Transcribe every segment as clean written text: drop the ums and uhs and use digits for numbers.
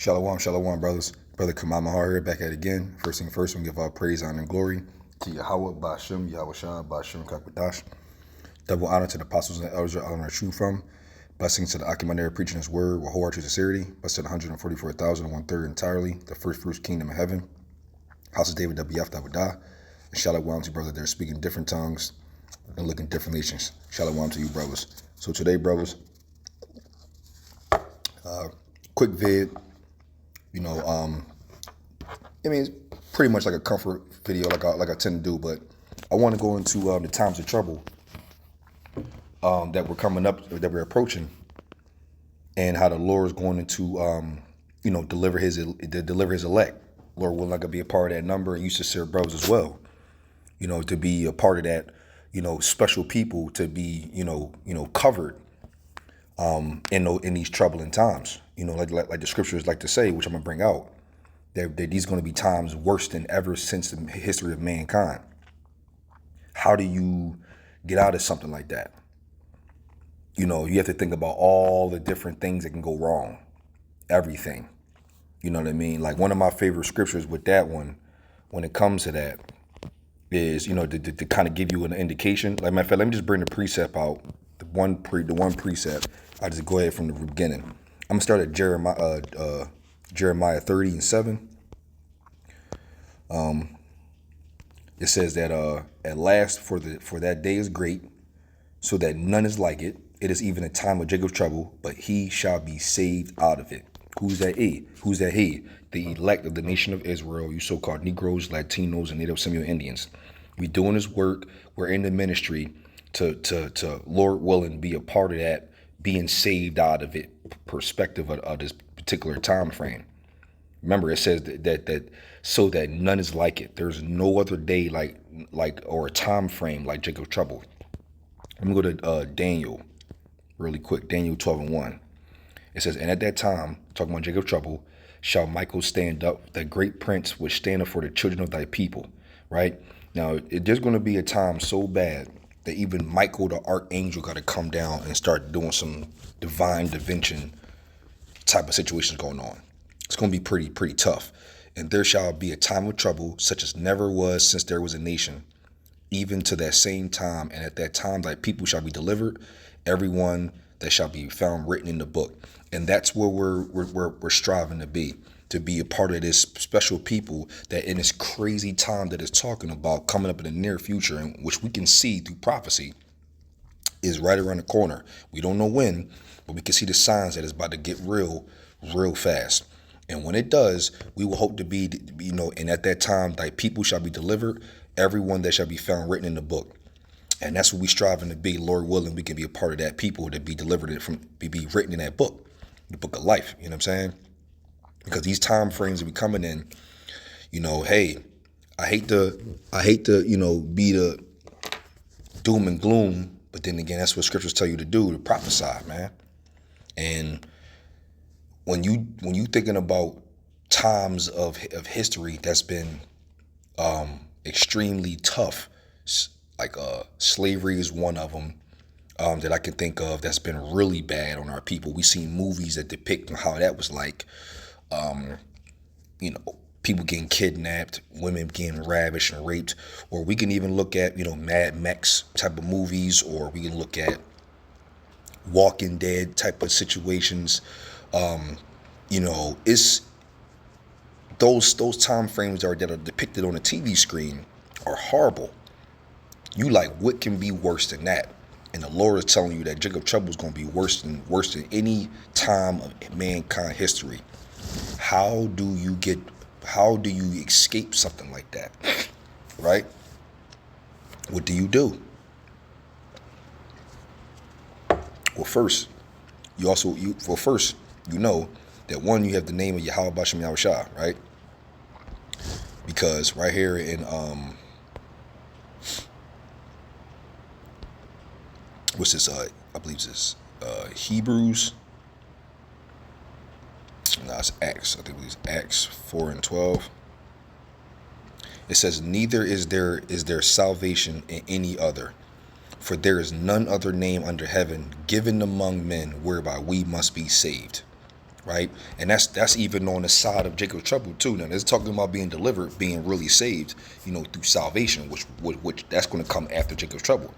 Shalom, shalom, brothers. Brother Kamal Mahar here, back at it again. First thing first, we give all praise, honor, and glory to Yahweh, Ba'ashem, Yahweh Shah, Ba'ashem, Kakadash. Double honor to the apostles and elders I learned our truth from. Blessings to the Achaemenid preaching his word with wholehearted sincerity. Blessed to the 144,000 and one-third entirely, the first fruits kingdom of heaven. House of David, WF, Davidah. And shalom to brother there speaking different tongues and looking different nations. Shalom to you, brothers. So today, brothers, quick vid. I mean, it's pretty much like a comfort video, like I tend to do, but I want to go into the times of trouble that we're coming up, that we're approaching, and how the Lord is going to, deliver his elect. Lord will not gonna be a part of that number, and you sincere brothers as well. To be a part of that, special people to be, covered, in these troubling times. Like the scriptures like to say, which I'm gonna bring out, that these going to be times worse than ever since the history of mankind. How do you get out of something like that? You have to think about all the different things that can go wrong. Everything. You know what I mean? Like one of my favorite scriptures with that one, when it comes to that, is to kind of give you an indication. Like matter of fact, let me just bring the precept out. The one precept. I'll just go ahead from the beginning. I'm gonna start at Jeremiah 30 and 7. It says that at last for that day is great, so that none is like it. It is even a time of Jacob's trouble, but he shall be saved out of it. Who's that he? Who's that he? The elect of the nation of Israel, you so-called Negroes, Latinos, and Native Seminole Indians. We're doing this work. We're in the ministry to Lord willing, be a part of that, being saved out of it, perspective of this particular time frame. Remember, it says that so that none is like it. There's no other day like or a time frame like Jacob's trouble. I'm gonna go to Daniel really quick. Daniel 12 and 1. It says, and at that time, talking about Jacob's trouble, shall Michael stand up, the great prince which standeth for the children of thy people. Right now, there's going to be a time so bad that even Michael the archangel got to come down and start doing some divine intervention type of situations going on. It's going to be pretty tough. And there shall be a time of trouble such as never was since there was a nation, even to that same time. And at that time thy people shall be delivered, everyone that shall be found written in the book. And that's where we're striving to be a part of this special people that in this crazy time that it's talking about coming up in the near future, and which we can see through prophecy is right around the corner. We don't know when, but we can see the signs that it's about to get real fast. And when it does, we will hope to be, and at that time, thy people shall be delivered, everyone that shall be found written in the book. And that's what we striving to be. Lord willing, we can be a part of that people to be delivered be written in that book, the book of life. You know what I'm saying? Because these time frames that we coming in, hey, I hate to, be the doom and gloom, but then again, that's what scriptures tell you to do, to prophesy, man. And when you thinking about times of history that's been extremely tough, like slavery is one of them that I can think of that's been really bad on our people. We seen movies that depict how that was like, people getting kidnapped, women getting ravished and raped, or we can even look at, Mad Max type of movies, or we can look at Walking Dead type of situations. It's those time frames that are depicted on the TV screen are horrible. You like, what can be worse than that? And the Lord is telling you that Jacob's trouble is going to be worse than any time of mankind history. How do you escape something like that? Right? What do you do? Well, first, you know that one, you have the name of Yahweh Ba'ashem Yahweh Shah, right? Because right here in what's this? I believe this Hebrews. No, it's Acts. I think it's Acts 4 and 12. It says, neither is there salvation in any other, for there is none other name under heaven given among men whereby we must be saved. right? And that's even on the side of Jacob's trouble too. Now, it's talking about being delivered, being really saved, through salvation, which that's going to come after Jacob's trouble.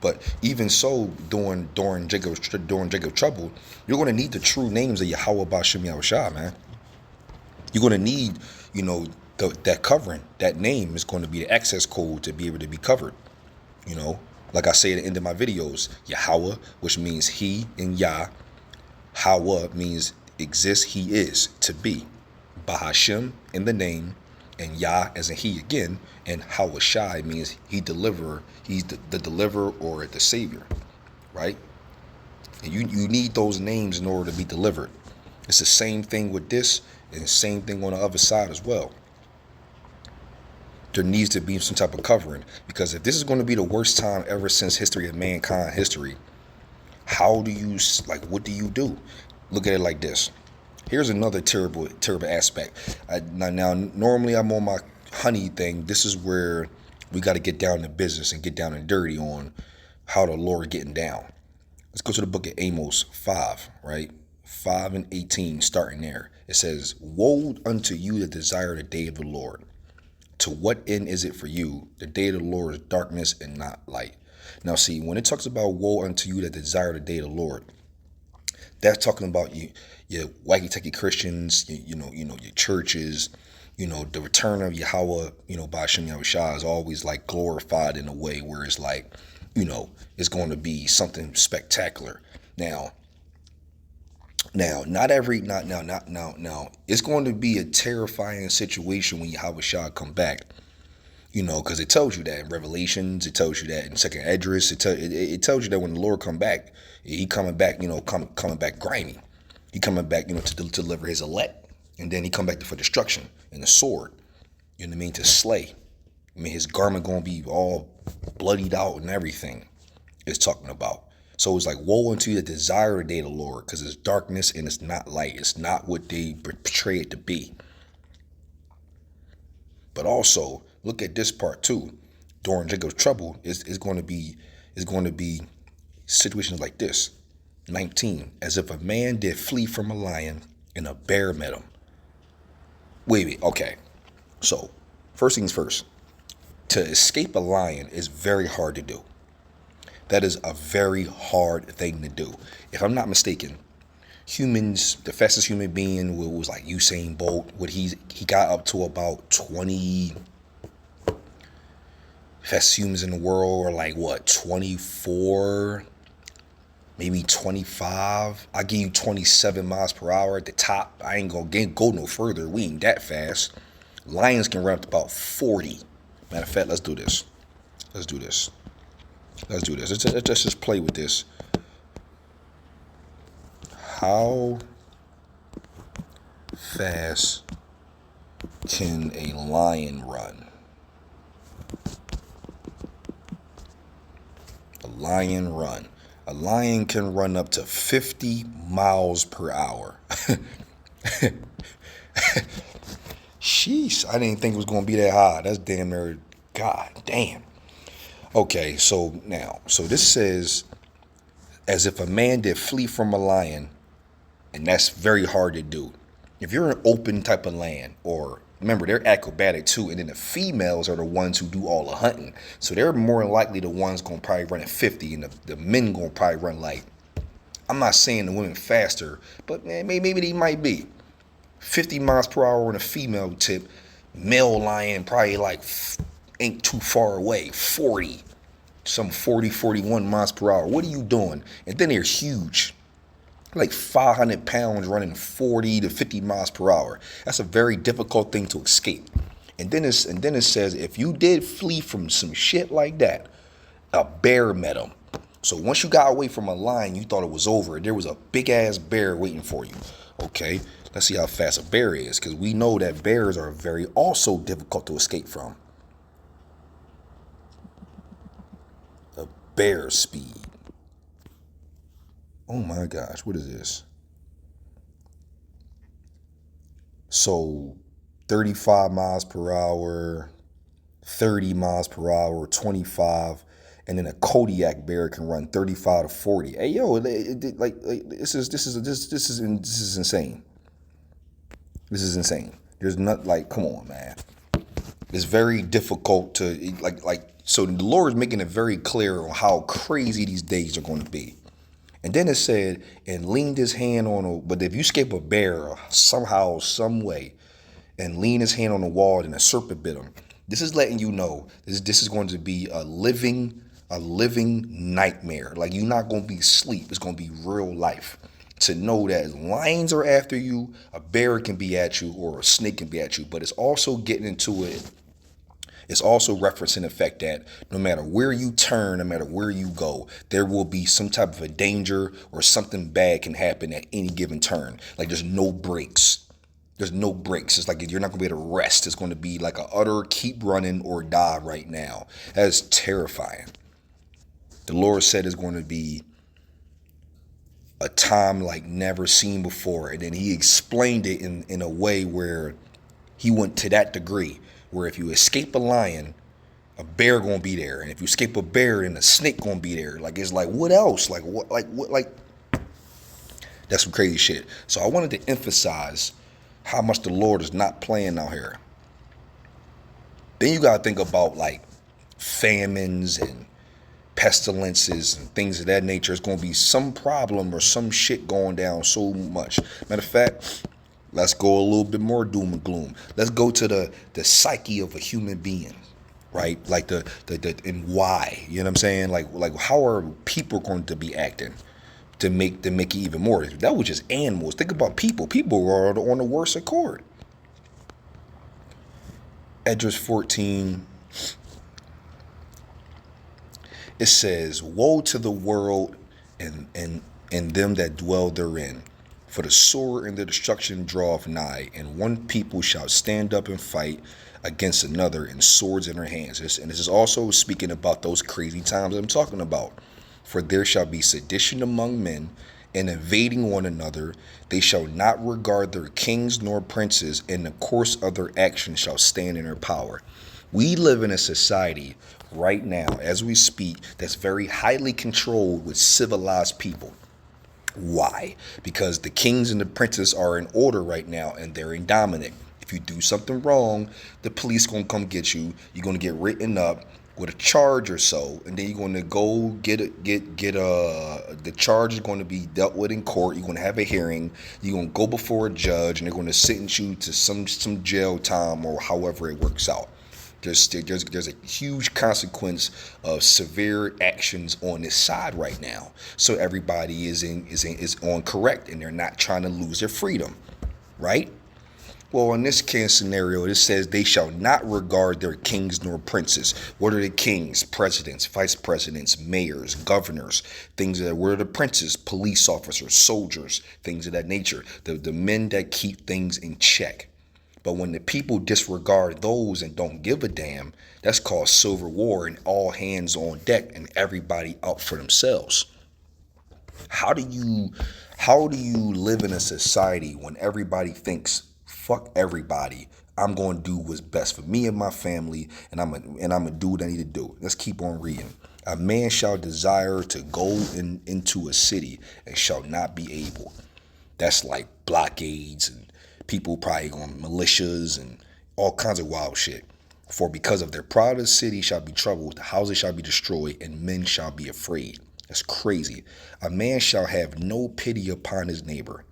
But even so, during Jacob's trouble, you're going to need the true names of Yahweh Bashem Yahushua, man. You're going to need, that covering. That name is going to be the access code to be able to be covered. Like I say at the end of my videos, Yahweh, which means he, and Yah. Hawa means exists, he is, to be. Bahashem in the name, and Yah as in he again, and Hawashai means he's the deliverer or the savior, right? And you need those names in order to be delivered. It's the same thing with this, and the same thing on the other side as well. There needs to be some type of covering, because if this is going to be the worst time ever since history of mankind history, what do you do? Look at it like this. Here's another terrible aspect. Now, normally I'm on my honey thing. This is where we got to get down to business and get down and dirty on how the Lord getting down. Let's go to the book of Amos 5, right? 5 and 18, starting there. It says, "Woe unto you that desire the day of the Lord. To what end is it for you? The day of the Lord is darkness and not light." Now, see, when it talks about woe unto you that desire the day of the Lord, that's talking about your wacky-tacky Christians, your churches, the return of Yahweh, Ba'ashem Yahushua is always like glorified in a way where it's like, it's going to be something spectacular. Now, it's going to be a terrifying situation when Yahushua come back. Because it tells you that in Revelations, it tells you that in Second Esdras, it tells you that when the Lord come back, he coming back, coming back grimy. He coming back, to deliver his elect, and then he come back for destruction and the sword. You know what I mean? To slay. His garment gonna be all bloodied out and everything. It's talking about. So it's like, woe unto you that desire the day of the Lord, because it's darkness and it's not light. It's not what they portray it to be. But also, look at this part too. During Jacob's trouble, it's going to be situations like this. 19, as if a man did flee from a lion and a bear met him. Wait, okay. So, first things first. To escape a lion is very hard to do. That is a very hard thing to do. If I'm not mistaken, humans, the fastest human being was like Usain Bolt. He got up to about 20. Fastest humans in the world are like 24, maybe 25. I give you 27 miles per hour at the top. I ain't gonna go no further. We ain't that fast. Lions can run up to about 40. Matter of fact, let's do this. Let's just play with this. How fast can a lion run? A lion can run up to 50 miles per hour. Sheesh, I didn't think it was going to be that high. That's damn near, god damn. Okay, so this says, as if a man did flee from a lion, and that's very hard to do. If you're in open type of land, or remember, they're acrobatic too, and then the females are the ones who do all the hunting. So they're more likely the ones going to probably run at 50, and the men going to probably run like, I'm not saying the women faster, but man, maybe they might be. 50 miles per hour on a female tip. Male lion probably like ain't too far away. 40, 41 miles per hour. What are you doing? And then they're huge. Like 500 pounds running 40 to 50 miles per hour. That's a very difficult thing to escape. And then it says, if you did flee from some shit like that, a bear met him. So once you got away from a lion, you thought it was over. There was a big ass bear waiting for you. Okay, let's see how fast a bear is, because we know that bears are very also difficult to escape from. A bear speed. Oh my gosh, what is this? So 35 miles per hour, 30 miles per hour, 25. and then a Kodiak bear can run 35 to 40. Hey, yo, this is insane. This is insane. There's not like, come on, man. It's very difficult to so the Lord is making it very clear on how crazy these days are going to be. And then it said, and leaned his hand but if you escape a bear somehow, some way, and lean his hand on the wall and a serpent bit him, this is letting you know this is going to be a living nightmare. Like, you're not going to be asleep. It's going to be real life. To know that lions are after you, a bear can be at you, or a snake can be at you. But it's also getting into it. It's also referencing the fact that no matter where you turn, no matter where you go, there will be some type of a danger or something bad can happen at any given turn. Like, there's no breaks. There's no breaks. It's like you're not going to be able to rest. It's going to be like a utter keep running or die right now. That is terrifying. The Lord said it's going to be a time like never seen before. And then he explained it in a way where he went to that degree, where if you escape a lion, a bear gonna be there. And if you escape a bear, then a snake gonna be there. Like, it's like, what else? Like, that's some crazy shit. So I wanted to emphasize how much the Lord is not playing out here. Then you gotta think about like famines and pestilences and things of that nature. It's going to be some problem or some shit going down so much. Matter of fact, let's go a little bit more doom and gloom. Let's go to the psyche of a human being, right? Like the and why, you know what I'm saying? Like how are people going to be acting to make it even more? That was just animals. Think about people. People are on the worst accord. Esdras 14. It says, woe to the world and them that dwell therein. For the sword and the destruction draweth nigh, and one people shall stand up and fight against another, and swords in their hands. And this is also speaking about those crazy times I'm talking about. For there shall be sedition among men, and invading one another. They shall not regard their kings nor princes, and the course of their actions shall stand in their power. We live in a society right now, as we speak, that's very highly controlled with civilized people. Why? Because the kings and the princes are in order right now, and they're in dominant. If you do something wrong, the police gonna come get you. You're gonna get written up with a charge or so, and then you're gonna go the charge is going to be dealt with in court. You're gonna have a hearing. You're gonna go before a judge, and they're gonna sentence you to some jail time or however it works out. There's a huge consequence of severe actions on this side right now. So everybody is on correct, and they're not trying to lose their freedom, right? Well, in this case scenario, it says they shall not regard their kings nor princes. What are the kings? Presidents, vice presidents, mayors, governors, things that what are the princes? Police officers, soldiers, things of that nature. The men that keep things in check. But when the people disregard those and don't give a damn, that's called civil war, and all hands on deck and everybody out for themselves. How do you live in a society when everybody thinks, fuck everybody, I'm going to do what's best for me and my family, and I'm gonna do what I need to do? Let's keep on reading. A man shall desire to go into a city and shall not be able. That's like blockades and people probably on militias and all kinds of wild shit. For because of their pride of the city shall be troubled, the houses shall be destroyed, and men shall be afraid. That's crazy. A man shall have no pity upon his neighbor,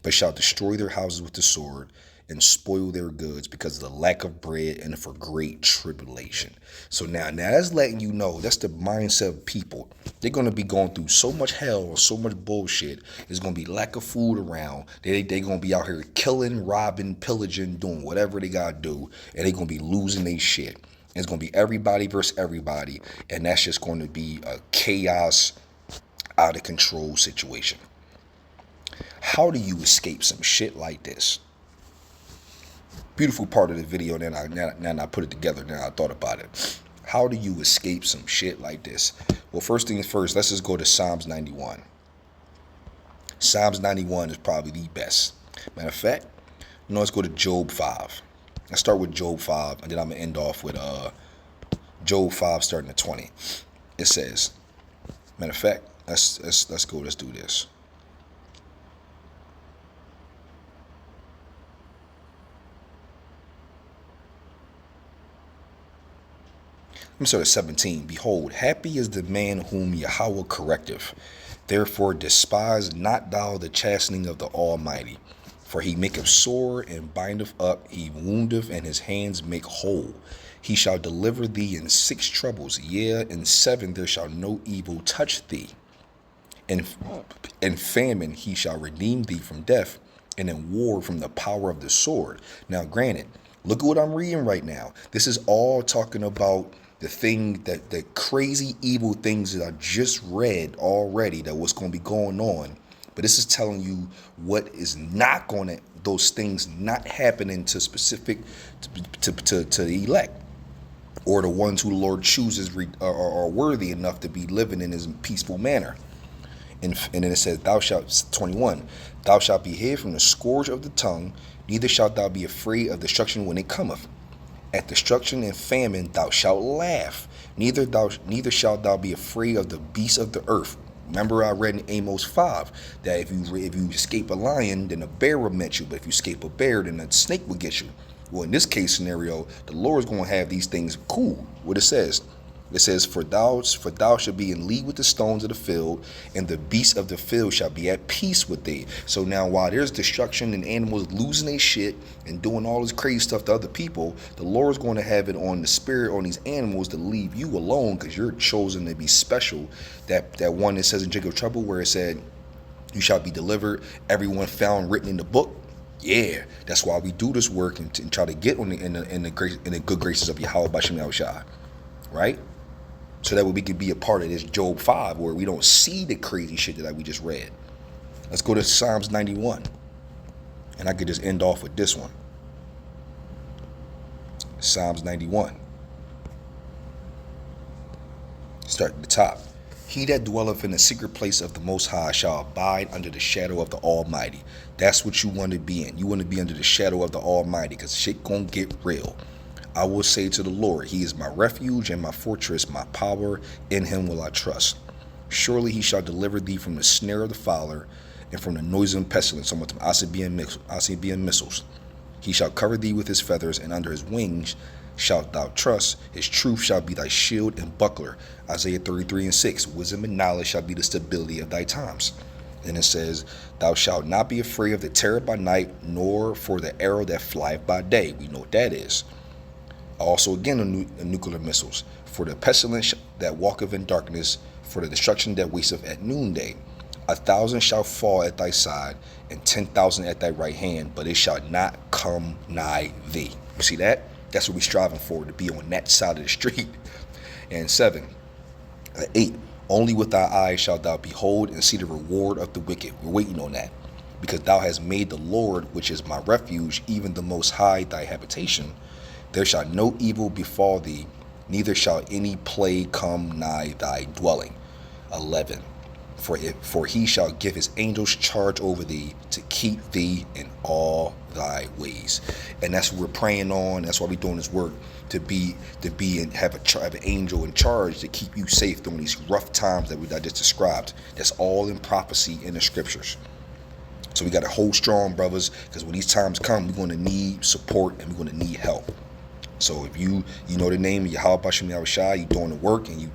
but shall destroy their houses with the sword and spoil their goods because of the lack of bread and for great tribulation. So now that's letting you know that's the mindset of people. They're going to be going through so much hell, so much bullshit. There's going to be lack of food around. They're going to be out here killing, robbing, pillaging, doing whatever they got to do. And they're going to be losing their shit. It's going to be everybody versus everybody. And that's just going to be a chaos, out of control situation. How do you escape some shit like this? Beautiful part of the video. Now I put it together. Now I thought about it. How do you escape some shit like this? Well, first things first, let's just go to Psalms 91. Psalms 91 is probably the best. Matter of fact, let's go to Job 5. Let's start with Job 5, and then I'm going to end off with Job 5 starting at 20. It says, matter of fact, let's go. Let's do this. Let me start at 17. Behold, happy is the man whom Yahweh correcteth. Therefore despise not thou the chastening of the Almighty. For he maketh sore and bindeth up, he woundeth, and his hands make whole. He shall deliver thee in 6 troubles, yea, in 7 there shall no evil touch thee. In famine he shall redeem thee from death, and in war from the power of the sword. Now granted, look at what I'm reading right now. This is all talking about the crazy evil things that I just read already, that what's going to be going on. But this is telling you what is not going to, those things not happening to specific, to the elect, or the ones who the Lord chooses are worthy enough to be living in his peaceful manner. And then it says, thou shalt, 21, thou shalt be hid from the scourge of the tongue, neither shalt thou be afraid of destruction when it cometh. At destruction and famine thou shalt laugh, neither shalt thou be afraid of the beasts of the earth. Remember I read in Amos 5 that if you escape a lion, then a bear will met you, but if you escape a bear, then a snake will get you. Well, in this case scenario, the Lord is going to have these things cool. What it says, for thou shalt be in league with the stones of the field, and the beasts of the field shall be at peace with thee. So now while there's destruction and animals losing their shit and doing all this crazy stuff to other people, the Lord's going to have it on the spirit on these animals to leave you alone, because you're chosen to be special. That one that says in JACOBS trouble where it said, you shall be delivered, everyone found written in the book. Yeah, that's why we do this work and try to get on in the good graces of Yahweh B'Shem Yahushua, right? So that way we could be a part of this Job 5 where we don't see the crazy shit that we just read. Let's go to Psalms 91. And I could just end off with this one. Psalms 91. Start at the top. He that dwelleth in the secret place of the Most High shall abide under the shadow of the Almighty. That's what you want to be in. You want to be under the shadow of the Almighty, because shit gonna get real. I will say to the Lord, he is my refuge and my fortress, my power, in him will I trust. Surely he shall deliver thee from the snare of the fowler and from the noisome pestilence, some of them Asibian missiles. He shall cover thee with his feathers, and under his wings shalt thou trust. His truth shall be thy shield and buckler. Isaiah 33:6. Wisdom and knowledge shall be the stability of thy times. And it says, thou shalt not be afraid of the terror by night, nor for the arrow that flieth by day. We know what that is. Also again, the nuclear missiles, for the pestilence that walketh in darkness, for the destruction that wasteth at noonday. 1,000 shall fall at thy side, and 10,000 at thy right hand, but it shall not come nigh thee. You see that? That's what we're striving for, to be on that side of the street. And 8, only with thy eyes shalt thou behold and see the reward of the wicked. We're waiting on that, because thou hast made the Lord, which is my refuge, even the Most High, thy habitation. There shall no evil befall thee, neither shall any plague come nigh thy dwelling. 11. For he shall give his angels charge over thee, to keep thee in all thy ways. And that's what we're praying on. That's why we're doing this work, to be and have an angel in charge to keep you safe during these rough times that I just described. That's all in prophecy in the scriptures. So we got to hold strong, brothers, because when these times come, we're going to need support and we're going to need help. So if you know the name of Yahweh B'Shem Yahushua, you're doing the work, and you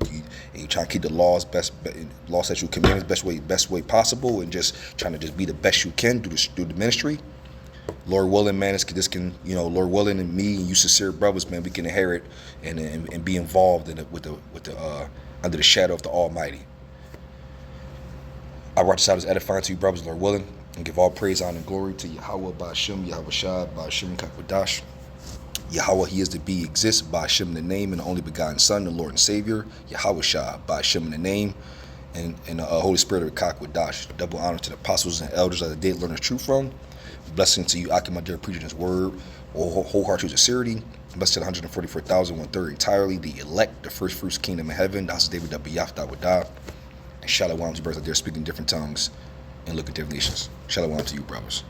trying to keep the laws statute commandments best way possible, and just trying to just be the best you can do the ministry. Lord willing, man, Lord willing, and me and you sincere brothers, man, we can inherit and be involved in it with the under the shadow of the Almighty. I write this out as edifying to you, brothers, Lord willing, and give all praise, honor, and glory to Yahweh B'Shem Yahushua B'Shem Kakwadash. Yahweh, he is to be, exists, B'Shem in the name, and the only begotten Son, the Lord and Savior, Yahushua, B'Shem in the name, and the Holy Spirit of Kakwadash. Double honor to the apostles and elders that I did learn the truth from. Blessing to you, Akim, my dear, preaching his word, wholehearted sincerity. Blessed to the 144,000, 1/3 entirely, the elect, the first fruits kingdom of heaven. Das David B'Yafta Wadah. And Shalom to brothers out there speaking different tongues and looking at different nations. Shalom to you, brothers.